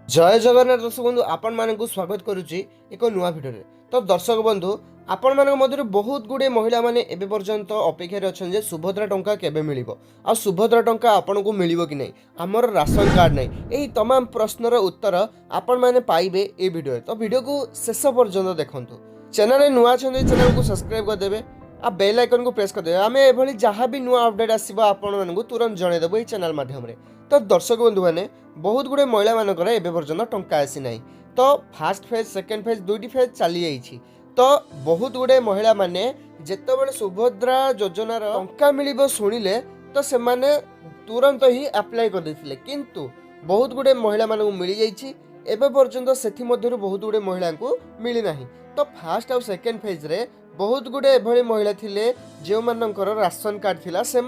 जय जगन्नाथ दर्शक बंधु आपण मानक स्वागत करुच्ची एक नुआ भिडियो तो दर्शक बंधु आपण मान मध्य बहुत गुड़े महिला माने एबे पर्यंत अपेक्षा अच्छा जे सुभद्रा टंका केबे मिलिबो आ सुभद्रा टंका आपण को मिलिबो कि नहीं आमर राशन कार्ड नहीं यही तमाम प्रश्नर उत्तर आपण माने पाइबे ए भिडियो तो भिडियो को शेष पर्यंत देखंतु चैनल नुआ चैनल को सब्सक्राइब कर देबे आ बेल आइकन को प्रेस कर देबे आमे एभली जहाँ भी नुआ अपडेट आसीबो आपण मानकु तुरंत जणे देबो ए चैनल माध्यम रे तो दर्शक बंधु मैंने बहुत गुड़े महिला मानकर एबे पर्यंत टंका आसी ना तो फास्ट फेज सेकेंड फेज दुईटी फेज चली जाइए तो बहुत गुड़े महिला माने जेतेबेले सुभद्रा योजनार टंका मिलिबो सुनिले तो से माने तुरंत ही अप्लाई कर देथिले किंतु बहुत गुड़े महिला मानकु मिली जाइछि एबे पर्यंत सेथि मध्यरु बहुत गुड़े महिला को मिली नाही तो फास्ट आउ सेकेंड फेज रे बहुत गुड़े एभली महिला थिले जो मानकर राशन कार्ड थिला से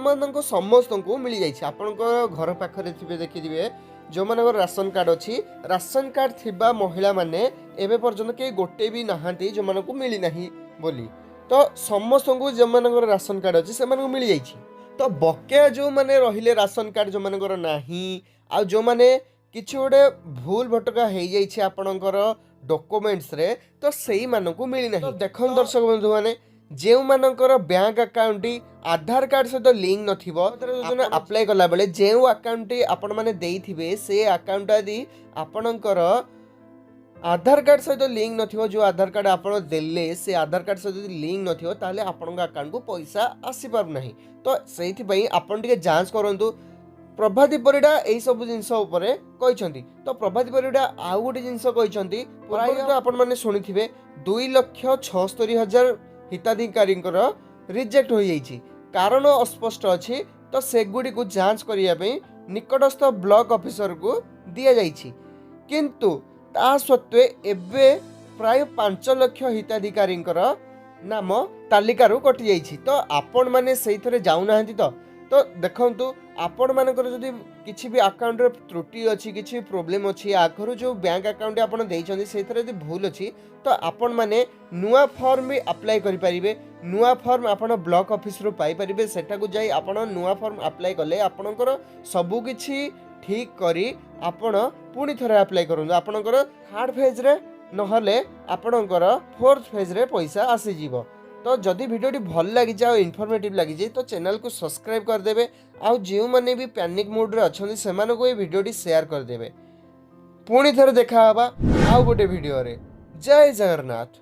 समस्त को मिली जाइछि आपनकर घर पाखरे थिबे देखिदिबे जो मानकर राशन कार्ड अच्छी राशन कार्ड थिबा महिला माने एबे पर्यंत के गोटे भी नहांती जो मानको मिली नाही बोली तो समस्त को जो मानकर राशन कार्ड अच्छी से मानको मिली जाइछि तो बकेया जो माने रहिले राशन कार्ड जो मानकर नाही आ जो माने किछि गोटे भूल भटका हो जाइछि आपनकर डॉक्यूमेंट्स रे तो सेही माननको मिली नाही देखन दर्शक बंधु माने जो मानकर बैंक अकाउंट आधार कार्ड सहित लिंक नथिबो योजना अप्लाई कला बेले जो अकाउंट आपण माने देइथिबे से अकाउंट आदि आपणकर आधार कार्ड सहित लिंक नथिबो जो आधार कार्ड आपण देले से आधार कार्ड सहित लिंक नथिबो ताले आपणक अकाउंट को पैसा आसी पार नाही तो सेहिथि पई आपण टिके जांच करंतु प्रभाती परिडा एई सब जिंस उपरे कहिसंती तो प्रभाती परिडा आउ गोटे जिंस कहिसंती प्राय आपण माने सुनिथिबे 2,76,000 हिताधिकारी रिजेक्ट हो जाइछि कारण अस्पष्ट अच्छी तो सेगुड़ी को जांच करने निकटस्थ ब्लॉक ऑफिसर को दिया जाइछि किंतु ता सत्वे एबे प्राय 5 लाख हिताधिकारी नाम तालिकारु कटि जाइछि तो आपण माने सेहि थरे जाउ नाहंती तो देखंतु आपण मानकर जदि किछि भी अकाउंट रे त्रुटि अछि किछि प्रॉब्लम अछि आखरु जो बैंक अकाउंट आपण देइछन्ती सेथरे जदि भूल अछि तो आपण माने नुआ फॉर्म भी अप्लाई करि परिबे नुआ फॉर्म आपण ब्लॉक ऑफिस रो पाई परिबे सेटा को जाई आपण नुआ फॉर्म अप्लाई करले आपणकर सबु किछि ठीक करी आपण पुनी थरे अप्लाई करन आपणकर थर्ड फेज रे नहले आपणकर फोर्थ फेज रे पैसा आसी जीवो तो जदि वीडियो भल लगी जाए इनफॉर्मेटिव लगी जाए तो चैनल को सब्सक्राइब कर देबे आउ जो माने भी पैनिक मोड रे अछंती से माने को ये वीडियो शेयर कर देबे पुणी थरे देखा हबा आउ गोटे वीडियो रे जय जगन्नाथ।